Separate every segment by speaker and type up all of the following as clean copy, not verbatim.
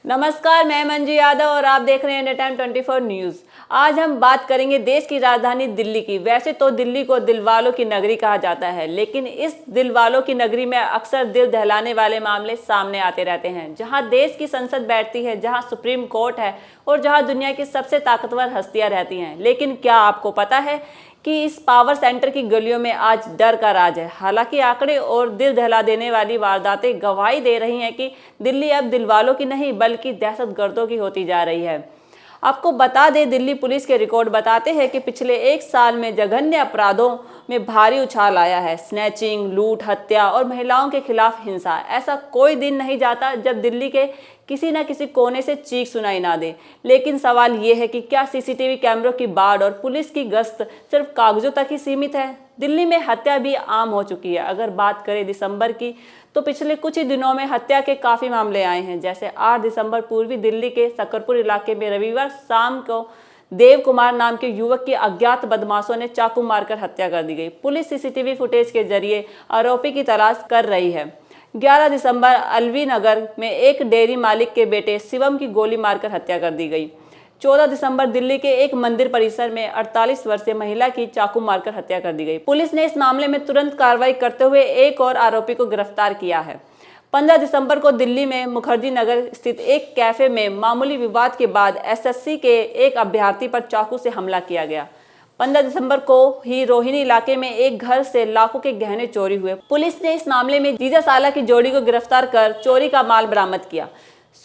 Speaker 1: नमस्कार, मैं मंजू यादव और आप देख रहे हैं इंडिया टाइम 24 न्यूज़। आज हम बात करेंगे देश की राजधानी दिल्ली की। वैसे तो दिल्ली को दिलवालों की नगरी कहा जाता है, लेकिन इस दिलवालों की नगरी में अक्सर दिल दहलाने वाले मामले सामने आते रहते हैं। जहां देश की संसद बैठती है, जहां सुप्रीम कोर्ट है और जहां दुनिया की सबसे ताकतवर हस्तियां रहती हैं। लेकिन क्या आपको पता है कि इस पावर सेंटर की गलियों में आज डर का राज है। हालांकि आंकड़े और दिल दहला देने वाली वारदातें गवाही दे रही हैं कि दिल्ली अब दिलवालों की नहीं बल्कि दहशतगर्दों की होती जा रही है। आपको बता दें, दिल्ली पुलिस के रिकॉर्ड बताते हैं कि पिछले एक साल में जघन्य अपराधों में भारी उछाल आया है। स्नैचिंग, लूट, हत्या और महिलाओं के खिलाफ हिंसा। ऐसा कोई दिन नहीं जाता जब दिल्ली के किसी न किसी कोने से चीख सुनाई ना दे। लेकिन सवाल ये है कि क्या सीसीटीवी कैमरों की बाढ़ और पुलिस की गश्त सिर्फ कागजों तक ही सीमित है? दिल्ली में हत्या भी आम हो चुकी है। अगर बात करें दिसंबर की, तो पिछले कुछ ही दिनों में हत्या के काफ़ी मामले आए हैं। जैसे 8 दिसंबर पूर्वी दिल्ली के सकरपुर इलाके में रविवार शाम को देव कुमार नाम के युवक की अज्ञात बदमाशों ने चाकू मारकर हत्या कर दी गई। पुलिस सीसीटीवी फुटेज के जरिए आरोपी की तलाश कर रही है। 11 दिसंबर अलवी नगर में एक डेयरी मालिक के बेटे शिवम की गोली मारकर हत्या कर दी गई। 14 दिसंबर दिल्ली के एक मंदिर परिसर में 48 वर्षीय महिला की चाकू मारकर हत्या कर दी गई। पुलिस ने इस मामले में तुरंत कार्रवाई करते हुए एक और आरोपी को गिरफ्तार किया है। 15 दिसंबर को दिल्ली में मुखर्जी नगर स्थित एक कैफे में मामूली विवाद के बाद एसएससी के एक अभ्यर्थी पर चाकू से हमला किया गया। 15 दिसंबर को ही रोहिणी इलाके में एक घर से लाखों के गहने चोरी हुए। पुलिस ने इस मामले में जीजा साला की जोड़ी को गिरफ्तार कर चोरी का माल बरामद किया।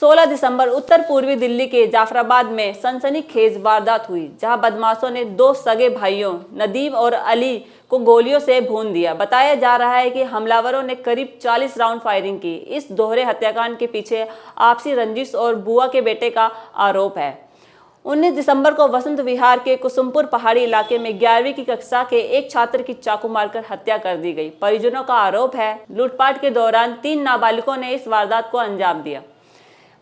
Speaker 1: 16 दिसंबर उत्तर पूर्वी दिल्ली के जाफराबाद में सनसनीखेज वारदात हुई, जहां बदमाशों ने 2 सगे भाइयों नदीम और अली को गोलियों से भून दिया। बताया जा रहा है कि हमलावरों ने करीब 40 राउंड फायरिंग की। इस दोहरे हत्याकांड के पीछे आपसी रंजिश और बुआ के बेटे का आरोप है। 19 दिसंबर को वसंत विहार के कुसुमपुर पहाड़ी इलाके में 11वीं की कक्षा के एक छात्र की चाकू मारकर हत्या कर दी गई। परिजनों का आरोप है लूटपाट के दौरान 3 नाबालिगों ने इस वारदात को अंजाम दिया।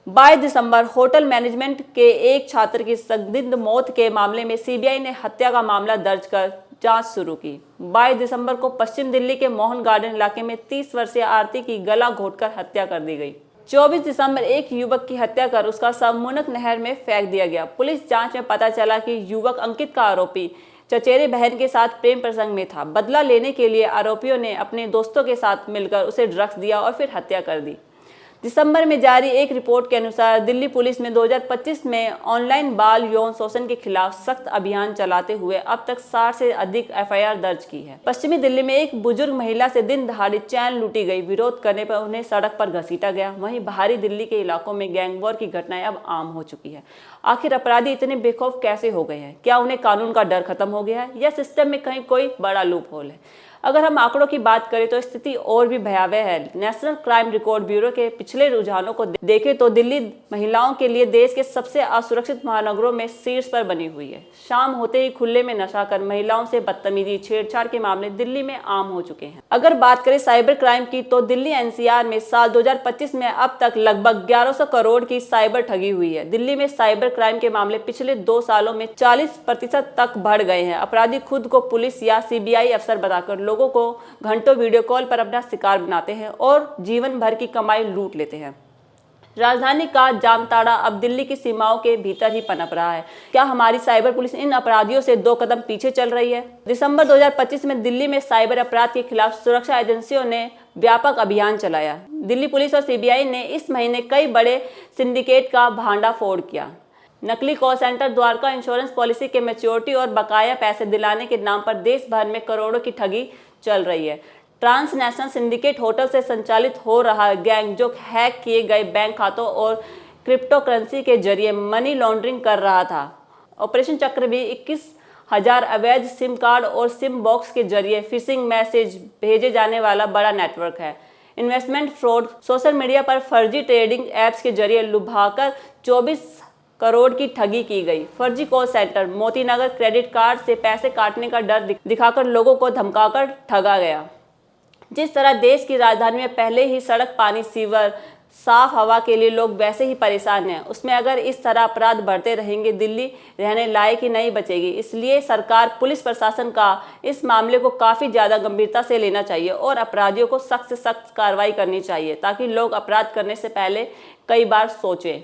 Speaker 1: 22 दिसंबर होटल मैनेजमेंट के एक छात्र की संदिग्ध मौत के मामले में सीबीआई ने हत्या का मामला दर्ज कर जांच शुरू की। 22 दिसंबर को पश्चिम दिल्ली के मोहन गार्डन इलाके में 30 वर्षीय आरती की गला घोंटकर हत्या कर दी गई। 24 दिसंबर एक युवक की हत्या कर उसका शव मुनक नहर में फेंक दिया गया। पुलिस जांच में पता चला कि युवक अंकित का आरोपी चचेरे बहन के साथ प्रेम प्रसंग में था। बदला लेने के लिए आरोपियों ने अपने दोस्तों के साथ मिलकर उसे ड्रग्स दिया और फिर हत्या कर दी। दिसंबर में जारी एक रिपोर्ट के अनुसार दिल्ली पुलिस ने 2025 में ऑनलाइन बाल यौन शोषण के खिलाफ सख्त अभियान चलाते हुए अब तक 60 से अधिक एफआईआर दर्ज की है। पश्चिमी दिल्ली में एक बुजुर्ग महिला से दिन दहाड़े चैन लूटी गई। विरोध करने पर उन्हें सड़क पर घसीटा गया। वहीं बाहरी दिल्ली के इलाकों में गैंगवॉर की घटनाएं अब आम हो चुकी है। आखिर अपराधी इतने बेखौफ कैसे हो गए हैं? क्या उन्हें कानून का डर खत्म हो गया है या सिस्टम में कहीं कोई बड़ा लूप होल है? अगर हम आंकड़ों की बात करें तो स्थिति और भी भयावह है। नेशनल क्राइम रिकॉर्ड ब्यूरो के पिछले रुझानों को देखें तो दिल्ली महिलाओं के लिए देश के सबसे असुरक्षित महानगरों में शीर्ष पर बनी हुई है। शाम होते ही खुले में नशा कर महिलाओं से बदतमीजी, छेड़छाड़ के मामले दिल्ली में आम हो चुके हैं। अगर बात करें साइबर क्राइम की तो दिल्ली एनसीआर में साल 2025 में अब तक लगभग 1100 करोड़ की साइबर ठगी हुई है। दिल्ली में साइबर क्राइम के मामले पिछले 2 सालों में 40% तक बढ़ गए हैं। अपराधी खुद को पुलिस या सीबीआई अफसर बताकर लोगों को घंटों वीडियो कॉल पर अपना शिकार बनाते हैं और जीवन भर की कमाई लूट लेते हैं। राजधानी का जामताड़ा अब दिल्ली की सीमाओं के भीतर ही पनप रहा है। क्या हमारी साइबर पुलिस इन अपराधियों से 2 कदम पीछे चल रही है? दिसंबर 2025 में दिल्ली में साइबर अपराध के खिलाफ सुरक्षा एजेंसियों ने व्यापक अभियान चलाया। दिल्ली पुलिस और सीबीआई ने इस महीने कई बड़े सिंडिकेट का भांडाफोड़ किया। नकली call centre, Dwarka insurance policy के मैच्योरिटी और बकाया पैसे दिलाने के नाम पर देश भर में करोड़ों की ठगी चल रही है। ट्रांसनेशनल सिंडिकेट होटल से संचालित हो रहा गैंग जो हैक किए गए बैंक खातों और क्रिप्टो करेंसी के जरिए मनी लॉन्ड्रिंग कर रहा था। ऑपरेशन चक्र भी 21,000 अवैध सिम कार्ड और सिम बॉक्स के जरिए फिशिंग मैसेज भेजे जाने वाला बड़ा नेटवर्क है। इन्वेस्टमेंट फ्रॉड, सोशल मीडिया पर फर्जी ट्रेडिंग ऐप्स के जरिए लुभाकर 24 करोड़ की ठगी की गई। फर्जी call centre, Motinagar credit card से पैसे काटने का डर दिखाकर लोगों को धमकाकर ठगा गया। जिस तरह देश की राजधानी में पहले ही सड़क, पानी, सीवर, साफ हवा के लिए लोग वैसे ही परेशान हैं, उसमें अगर इस तरह अपराध बढ़ते रहेंगे दिल्ली रहने लायक ही नहीं बचेगी। इसलिए सरकार, पुलिस प्रशासन का इस मामले को काफ़ी ज़्यादा गंभीरता से लेना चाहिए और अपराधियों को सख्त से सख्त कार्रवाई करनी चाहिए ताकि लोग अपराध करने से पहले कई बार सोचें।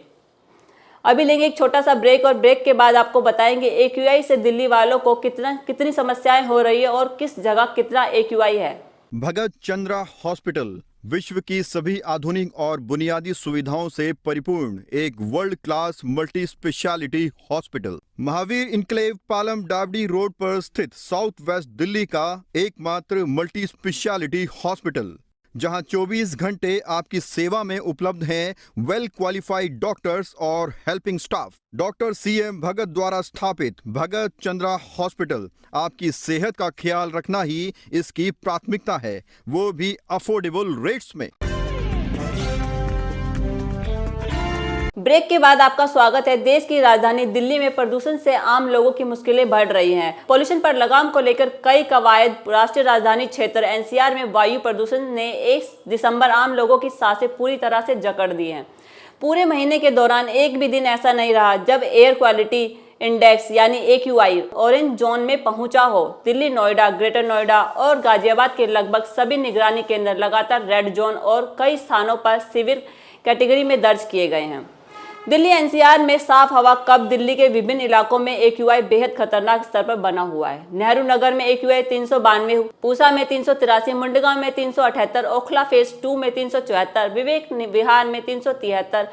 Speaker 1: अभी लेंगे एक छोटा सा ब्रेक और ब्रेक के बाद आपको बताएंगे AQI से दिल्ली वालों को कितनी समस्याएं हो रही है और किस जगह कितना AQI है।
Speaker 2: भगत चंद्रा हॉस्पिटल विश्व की सभी आधुनिक और बुनियादी सुविधाओं से परिपूर्ण एक world class multi speciality hospital Mahavir Enclave Palam डावडी रोड पर स्थित साउथ वेस्ट दिल्ली का एकमात्र मल्टी स्पेशलिटी हॉस्पिटल, जहां 24 घंटे आपकी सेवा में उपलब्ध हैं वेल क्वालिफाइड डॉक्टर्स और हेल्पिंग स्टाफ। डॉक्टर CM भगत द्वारा स्थापित भगत चंद्रा हॉस्पिटल आपकी सेहत का ख्याल रखना ही इसकी प्राथमिकता है, वो भी अफोर्डेबल रेट्स में।
Speaker 1: ब्रेक के बाद आपका स्वागत है। देश की राजधानी दिल्ली में प्रदूषण से आम लोगों की मुश्किलें बढ़ रही हैं। पोल्यूशन पर लगाम को लेकर कई कवायद राष्ट्रीय राजधानी क्षेत्र NCR में वायु प्रदूषण ने 1 दिसंबर आम लोगों की सांसें पूरी तरह से जकड़ दी हैं। पूरे महीने के दौरान एक भी दिन ऐसा नहीं रहा जब एयर क्वालिटी इंडेक्स यानी AQI ऑरेंज जोन में पहुंचा हो। दिल्ली, नोएडा, ग्रेटर नोएडा और गाजियाबाद के लगभग सभी निगरानी केंद्र लगातार रेड जोन और कई स्थानों पर सीवियर कैटेगरी में दर्ज किए गए हैं। दिल्ली NCR में साफ हवा कब दिल्ली के विभिन्न इलाकों में AQI बेहद खतरनाक स्तर पर बना हुआ है। नेहरू नगर में AQI 392, पूसा में 383, मुंडगांव में 378, ओखला फेज 2 में 374, विवेक विहार में 373,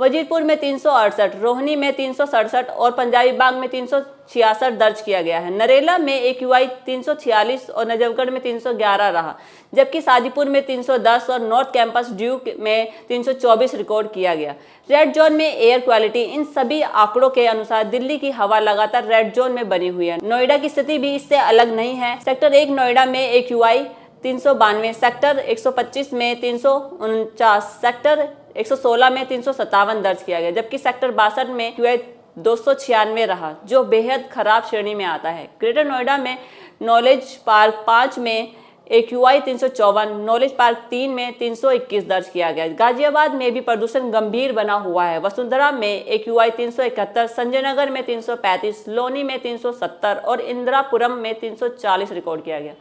Speaker 1: वजीरपुर में 368, रोहिणी में 367 और पंजाबी बाग में 366 दर्ज किया गया है। नरेला में AQI 346 और नजफगढ़ में 311 रहा, जबकि सादीपुर में 310 और नॉर्थ कैंपस ड्यू में 324 रिकॉर्ड किया गया। रेड जोन में एयर क्वालिटी। इन सभी आंकड़ों के अनुसार दिल्ली की हवा लगातार रेड जोन में बनी हुई है। नोएडा की स्थिति भी इससे अलग नहीं है। सेक्टर 1 नोएडा में AQI 392, सेक्टर 125 में 349, सेक्टर 116 में 357 दर्ज किया गया, जबकि सेक्टर 62 में AQI 296 रहा, जो बेहद खराब श्रेणी में आता है। ग्रेटर नोएडा में नॉलेज पार्क 5 में AQI 354, नॉलेज पार्क 3 में 321 दर्ज किया गया। गाजियाबाद में भी प्रदूषण गंभीर बना हुआ है। वसुंधरा में AQI 371, संजय नगर में 335, लोनी में 370 और इंदिरापुरम में 340 रिकॉर्ड किया गया।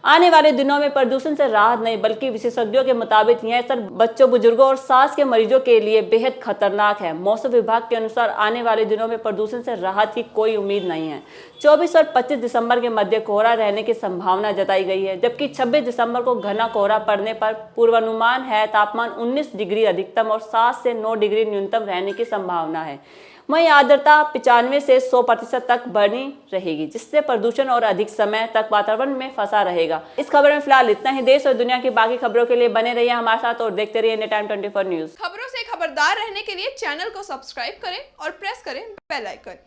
Speaker 1: आने वाले दिनों में प्रदूषण से राहत नहीं बल्कि विशेषज्ञों के मुताबिक यह असर बच्चों, बुजुर्गों और सांस के मरीजों के लिए बेहद खतरनाक है। मौसम विभाग के अनुसार आने वाले दिनों में प्रदूषण से राहत की कोई उम्मीद नहीं है। 24 और 25 दिसंबर के मध्य कोहरा रहने की संभावना जताई गई है, जबकि 26 दिसंबर को घना कोहरा पड़ने पर पूर्वानुमान है तापमान 19 डिग्री अधिकतम और 7 से 9 डिग्री न्यूनतम रहने की संभावना है। वहीं आर्द्रता 95 से 100% तक बनी रहेगी, जिससे प्रदूषण और अधिक समय तक वातावरण में फंसा रहेगा। इस खबर में फिलहाल इतना ही। देश और दुनिया की बाकी खबरों के लिए बने रहिए हमारे साथ और देखते रहिए इंडिया टाइम 24 न्यूज।
Speaker 3: खबरों से खबरदार रहने के लिए चैनल को सब्सक्राइब करें और प्रेस करें बेल आइकन।